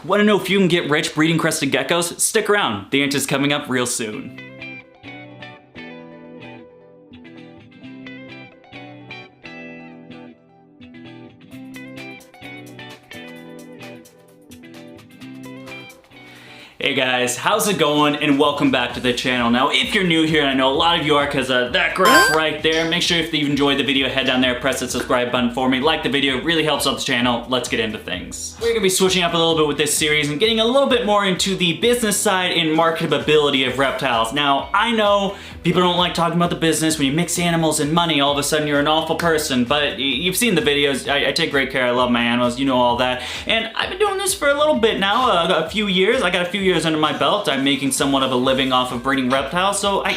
Want to know if you can get rich breeding crested geckos? Stick around, the answer's coming up real soon. Hey guys, how's it going? And welcome back to the channel. Now, if you're new here, and I know a lot of you are because that graph right there, make sure if you enjoyed the video, head down there, press the subscribe button for me, like the video, it really helps out the channel. Let's get into things. We're gonna be switching up a little bit with this series and getting a little bit more into the business side and marketability of reptiles. Now, I know people don't like talking about the business. When you mix animals and money, all of a sudden you're an awful person, but you've seen the videos. I take great care, I love my animals, you know all that. And I've been doing this for a little bit now, a few years. I got a few years under my belt. I'm making somewhat of a living off of breeding reptiles, so I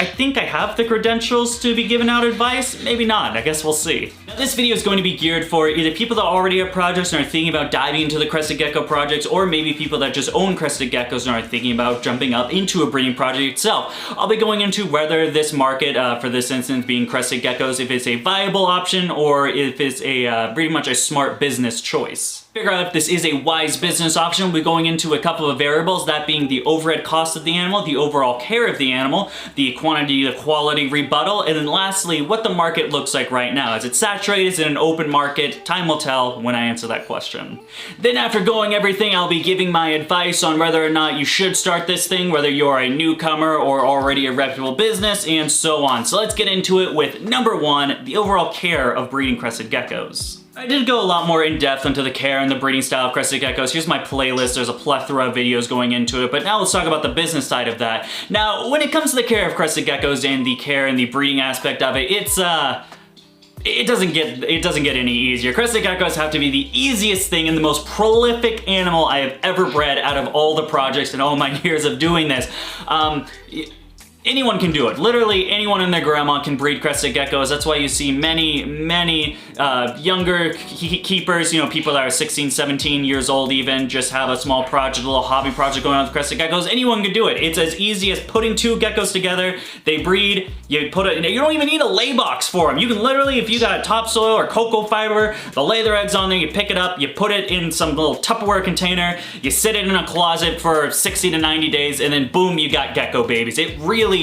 think I have the credentials to be giving out advice. Maybe not, I guess we'll see. Now, this video is going to be geared for either people that already have projects and are thinking about diving into the crested gecko projects, or maybe people that just own crested geckos and are thinking about jumping up into a breeding project itself. I'll be going into whether this market, for this instance being crested geckos, if it's a viable option or if it's a pretty much a smart business choice. Figure out if this is a wise business option. We'll be going into a couple of variables, that being the overhead cost of the animal, the overall care of the animal, the quantity to quality rebuttal, and then lastly, what the market looks like right now. Is it saturated? Is it an open market? Time will tell when I answer that question. Then after going everything, I'll be giving my advice on whether or not you should start this thing, whether you're a newcomer or already a reputable business, and so on. So let's get into it with number one, the overall care of breeding crested geckos. I did go a lot more in depth into the care and the breeding style of crested geckos. Here's my playlist. There's a plethora of videos going into it, but now let's talk about the business side of that. Now, when it comes to the care of crested geckos and the care and the breeding aspect of it, it doesn't get any easier. Crested geckos have to be the easiest thing and the most prolific animal I have ever bred out of all the projects and all my years of doing this. Anyone can do it. Literally anyone and their grandma can breed crested geckos. That's why you see many younger keepers, you know, people that are 16, 17 years old even, just have a small project, a little hobby project going on with crested geckos. Anyone can do it. It's as easy as putting two geckos together. They breed, you don't even need a lay box for them. You can literally, if you got topsoil or cocoa fiber, they'll lay their eggs on there, you pick it up, you put it in some little Tupperware container, you sit it in a closet for 60 to 90 days, and then boom, you got gecko babies. It really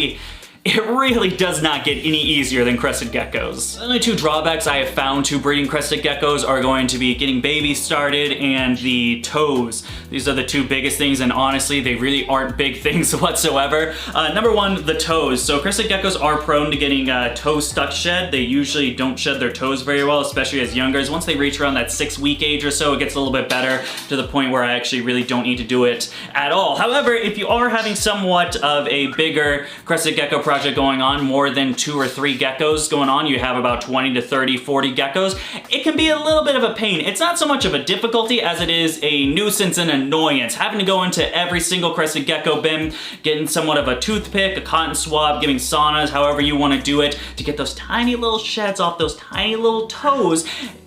does not get any easier than crested geckos. The only two drawbacks I have found to breeding crested geckos are going to be getting babies started and the toes. These are the two biggest things, and honestly, they really aren't big things whatsoever. Number one, the toes. So crested geckos are prone to getting toes stuck shed. They usually don't shed their toes very well, especially as youngers. Once they reach around that 6-week age or so, it gets a little bit better to the point where I actually really don't need to do it at all. However, if you are having somewhat of a bigger crested gecko project going on, more than 2 or 3 geckos going on, you have about 20 to 30, 40 geckos, it can be a little bit of a pain. It's not so much of a difficulty as it is a nuisance and annoyance. Having to go into every single crested gecko bin, getting somewhat of a toothpick, a cotton swab, giving saunas, however you want to do it, to get those tiny little sheds off those tiny little toes.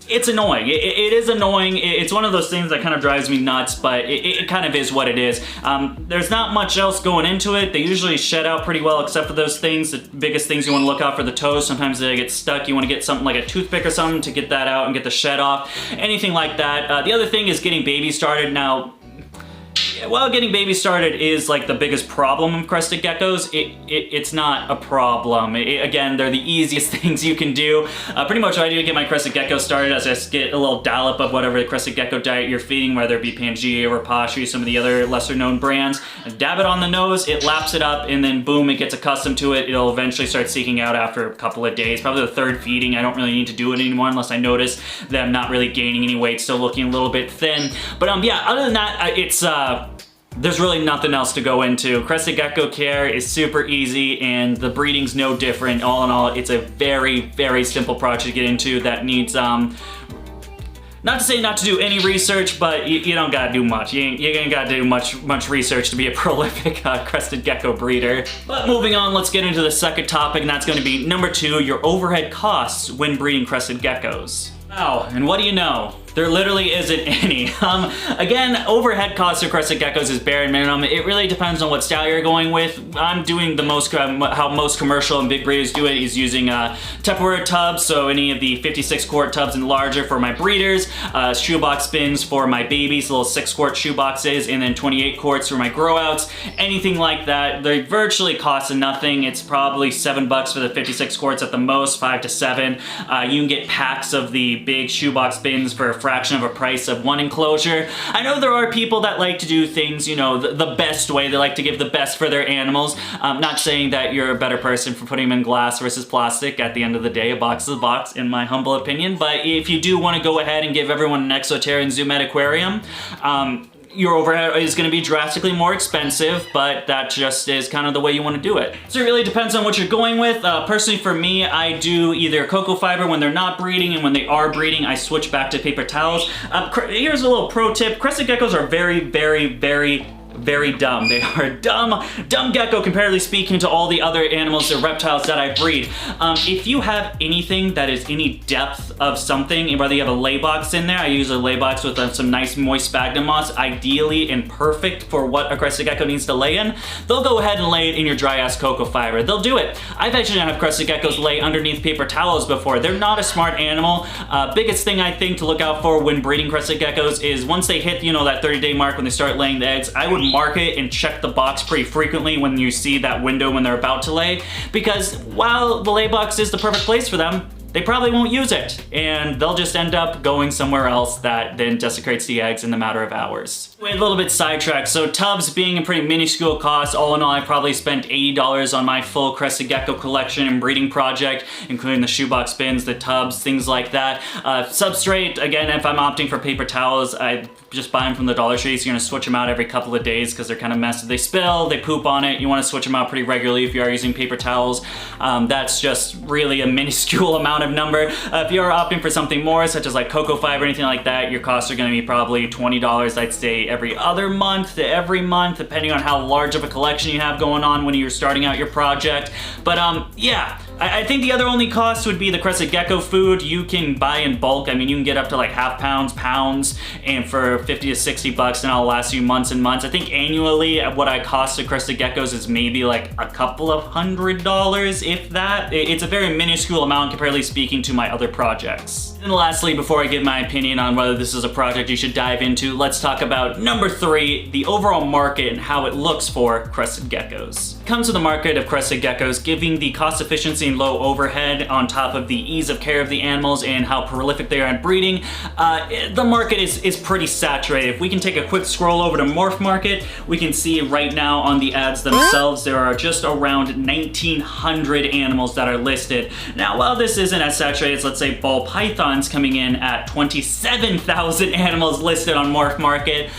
It's annoying. It is annoying. It's one of those things that kind of drives me nuts, but it kind of is what it is. There's not much else going into it. They usually shed out pretty well except for those things. The biggest things you want to look out for the toes. Sometimes they get stuck. You want to get something like a toothpick or something to get that out and get the shed off. Anything like that. The other thing is getting babies started. Now, while getting babies started is like the biggest problem of crested geckos, it's not a problem. Again, they're the easiest things you can do. Pretty much what I do to get my crested gecko started is just get a little dollop of whatever the crested gecko diet you're feeding, whether it be Pangea or Pashu, some of the other lesser known brands. Dab it on the nose, it laps it up, and then boom, it gets accustomed to it. It'll eventually start seeking out after a couple of days, probably the 3rd feeding. I don't really need to do it anymore unless I notice that I'm not really gaining any weight, still looking a little bit thin. But yeah, other than that, there's really nothing else to go into. Crested gecko care is super easy and the breeding's no different. All in all, it's a very simple project to get into that needs, not to say not to do any research, but you don't gotta do much. You ain't gotta do much research to be a prolific crested gecko breeder. But moving on, let's get into the second topic, and that's gonna be number 2, your overhead costs when breeding crested geckos. Wow, and what do you know? There literally isn't any. Again, overhead costs of Crested Geckos is bare minimum. It really depends on what style you're going with. I'm doing the most, how most commercial and big breeders do it is using Tupperware tubs, so any of the 56 quart tubs and larger for my breeders, shoebox bins for my babies, little 6 quart shoe boxes, and then 28 quarts for my grow outs. Anything like that, they virtually cost nothing. It's probably $7 for the 56 quarts at the most, 5 to 7. You can get packs of the big shoebox bins for a fraction of a price of one enclosure. I know there are people that like to do things, you know, the best way. They like to give the best for their animals. Not saying that you're a better person for putting them in glass versus plastic. At the end of the day, a box is a box, in my humble opinion. But if you do want to go ahead and give everyone an Exoterran Zoo Med aquarium, your overhead is going to be drastically more expensive, but that just is kind of the way you want to do it. So it really depends on what you're going with. Personally for me, I do either cocoa fiber when they're not breeding, and when they are breeding, I switch back to paper towels. Here's a little pro tip. Crested geckos are very dumb. They are dumb gecko comparatively speaking to all the other animals or reptiles that I breed. If you have anything that is any depth of something, and whether you have a lay box in there, I use a lay box with some nice moist sphagnum moss, ideally and perfect for what a crested gecko needs to lay in, they'll go ahead and lay it in your dry ass cocoa fiber. They'll do it. I've actually had crested geckos lay underneath paper towels before. They're not a smart animal. Biggest thing I think to look out for when breeding crested geckos is once they hit, you know, that 30-day mark when they start laying the eggs, I would mark it and check the box pretty frequently when you see that window when they're about to lay, because while the lay box is the perfect place for them, they probably won't use it, and they'll just end up going somewhere else that then desecrates the eggs in a matter of hours. We're a little bit sidetracked. So tubs being a pretty minuscule cost, all in all I probably spent $80 on my full Crested Gecko collection and breeding project, including the shoebox bins, the tubs, things like that. Substrate, again, if I'm opting for paper towels, I just buy them from the Dollar Tree, so you're gonna switch them out every couple of days because they're kind of messy. They spill, they poop on it, you wanna switch them out pretty regularly if you are using paper towels. That's just really a minuscule amount of number. If you're opting for something more, such as like cocoa fiber or anything like that, your costs are gonna be probably $20, I'd say every other month to every month, depending on how large of a collection you have going on when you're starting out your project. But yeah, I think the other only cost would be the Crested Gecko food. You can buy in bulk. I mean, you can get up to like half pounds, and for 50 to 60 bucks, and it'll last you months and months. I think annually what I cost the Crested Geckos is maybe like a couple of $100, if that. It's a very minuscule amount comparatively speaking to my other projects. And lastly, before I give my opinion on whether this is a project you should dive into, let's talk about number 3, the overall market and how it looks for Crested Geckos. Comes to the market of Crested Geckos, giving the cost efficiency and low overhead on top of the ease of care of the animals and how prolific they are in breeding. The market is pretty saturated. If we can take a quick scroll over to Morph Market, we can see right now on the ads themselves there are just around 1,900 animals that are listed. Now, while this isn't as saturated as, let's say, ball pythons coming in at 27,000 animals listed on Morph Market,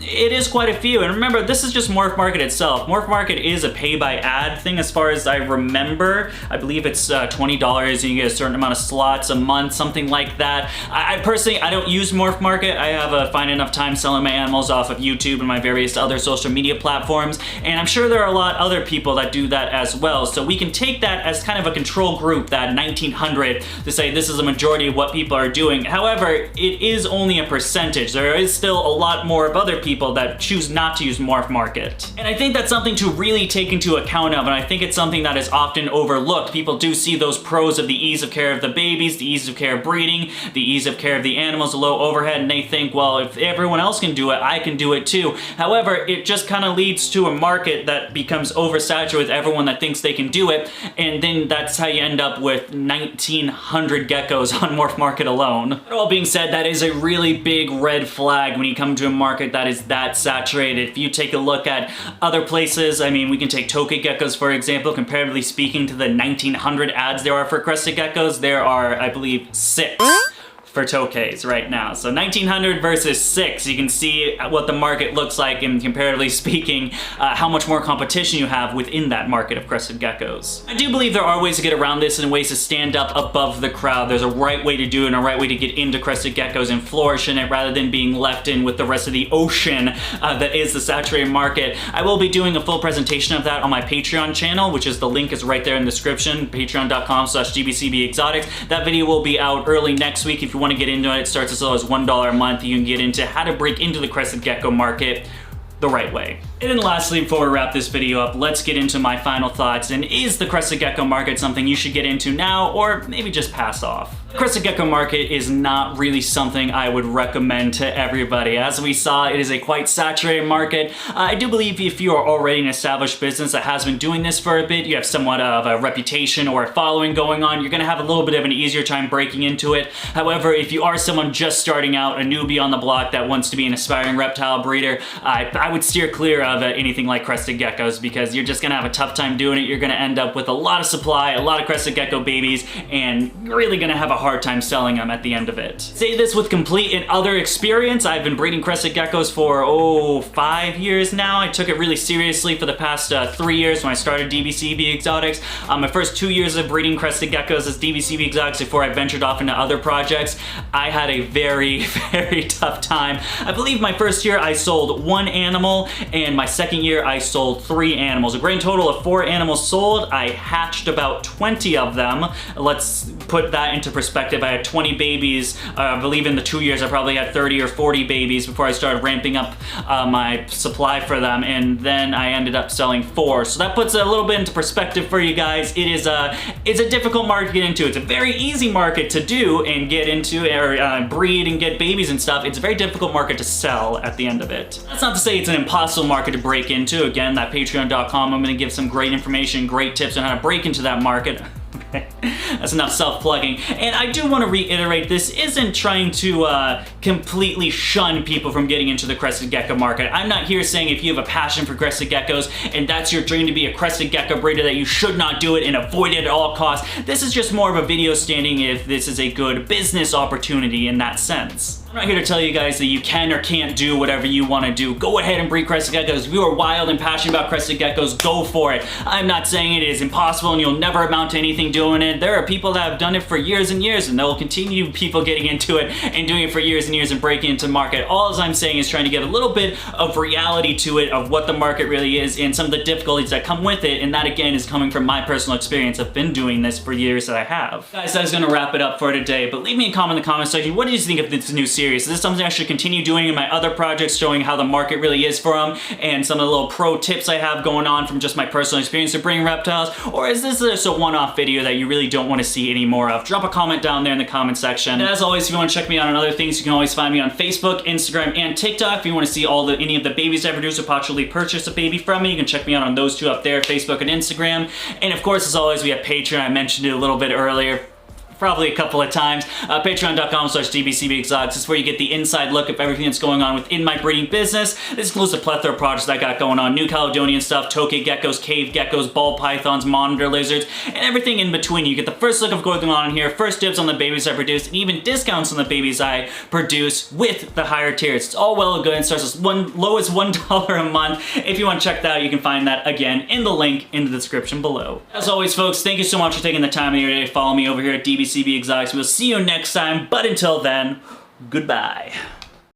it is quite a few. And remember, this is just Morph Market itself. Morph Market is a pay-by-ad thing as far as I remember. I believe it's $20 and you get a certain amount of slots a month, something like that. I personally, I don't use Morph Market. I have a fine enough time selling my animals off of YouTube and my various other social media platforms, and I'm sure there are a lot of other people that do that as well. So we can take that as kind of a control group, that 1,900, to say this is a majority of what people are doing. However, it is only a percentage. There is still a lot more of other people that choose not to use Morph Market. And I think that's something to really take into account of, and I think it's something that is often overlooked. People do see those pros of the ease of care of the babies, the ease of care of breeding, the ease of care of the animals, the low overhead, and they think, well, if everyone else can do it, I can do it too. However, it just kind of leads to a market that becomes oversaturated with everyone that thinks they can do it, and then that's how you end up with 1,900 geckos on Morph Market alone. But all being said, that is a really big red flag when you come to a market that is that saturated. If you take a look at other places, I mean, we can take Tokay geckos, for example. Comparatively speaking to the 1,900 ads there are for Crested Geckos, there are, I believe, 6 for Tokays right now. So 1,900 versus 6, you can see what the market looks like, and comparatively speaking, how much more competition you have within that market of Crested Geckos. I do believe there are ways to get around this and ways to stand up above the crowd. There's a right way to do it and a right way to get into Crested Geckos and flourish in it rather than being left in with the rest of the ocean that is the saturated market. I will be doing a full presentation of that on my Patreon channel, which is, the link is right there in the description, patreon.com/gbcbexotics. That video will be out early next week if you want want to get into it, it starts as low as $1 a month. You can get into how to break into the Crested Gecko market the right way. And then lastly, before we wrap this video up, let's get into my final thoughts. And is the Crested Gecko market something you should get into now, or maybe just pass off? The Crested Gecko market is not really something I would recommend to everybody. As we saw, it is a quite saturated market. I do believe if you are already an established business that has been doing this for a bit, you have somewhat of a reputation or a following going on, you're gonna have a little bit of an easier time breaking into it. However, if you are someone just starting out, a newbie on the block that wants to be an aspiring reptile breeder, I would steer clear of anything like Crested Geckos, because you're just gonna have a tough time doing it. You're gonna end up with a lot of supply, a lot of Crested Gecko babies, and you're really gonna have a hard time selling them at the end of it. Say this with complete and utter experience. I've been breeding Crested Geckos for 5 years now. I took it really seriously for the past 3 years when I started DBCB Exotics. My first 2 years of breeding Crested Geckos as DBCB Exotics before I ventured off into other projects, I had a very, very tough time. I believe my first year I sold 1 animal, and my second year I sold 3 animals. A grand total of 4 animals sold. I hatched about 20 of them. Let's put that into perspective. I had 20 babies. I believe in the 2 years I probably had 30 or 40 babies before I started ramping up my supply for them, and then I ended up selling 4. So that puts it a little bit into perspective for you guys. It's a difficult market to get into. It's a very easy market to do and get into, or breed and get babies and stuff. It's a very difficult market to sell at the end of it. That's not to say it's an impossible market to break into. Again, that patreon.com, I'm gonna give some great information, great tips on how to break into that market. Okay, that's enough self-plugging. And I do want to reiterate, this isn't trying to completely shun people from getting into the Crested Gecko market. I'm not here saying if you have a passion for Crested Geckos and that's your dream to be a Crested Gecko breeder that you should not do it and avoid it at all costs. This is just more of a video standing if this is a good business opportunity in that sense. I'm not here to tell you guys that you can or can't do whatever you want to do. Go ahead and breed Crested Geckos. If you are wild and passionate about Crested Geckos, go for it. I'm not saying it is impossible and you'll never amount to anything doing it. There are people that have done it for years and years, and there will continue people getting into it and doing it for years and years and breaking into the market. All I'm saying is trying to give a little bit of reality to it, of what the market really is and some of the difficulties that come with it, and that again is coming from my personal experience. I've been doing this for years that I have. Guys, that's gonna wrap it up for today, but leave me a comment in the comment section. What do you think of this new series? Is this something I should continue doing in my other projects, showing how the market really is for them and some of the little pro tips I have going on from just my personal experience of breeding reptiles? Or is this just a one-off video that you really don't want to see any more of? Drop a comment down there in the comment section. And as always, if you want to check me out on other things, you can always find me on Facebook, Instagram, and TikTok. If you want to see any of the babies I produce or possibly purchase a baby from me, you can check me out on those two up there, Facebook and Instagram. And of course, as always, we have Patreon. I mentioned it a little bit earlier, probably a couple of times. Patreon.com/DBCBExotics. This is where you get the inside look of everything that's going on within my breeding business. This includes a plethora of projects that I got going on. New Caledonian stuff, tokay geckos, cave geckos, ball pythons, monitor lizards, and everything in between. You get the first look of what's going on here, first dibs on the babies I produce, and even discounts on the babies I produce with the higher tiers. It's all well and good. It starts as low as $1 a month. If you want to check that out, you can find that again in the link in the description below. As always, folks, thank you so much for taking the time of your day to follow me over here at DBCB Exotics. We'll see you next time, but until then, goodbye.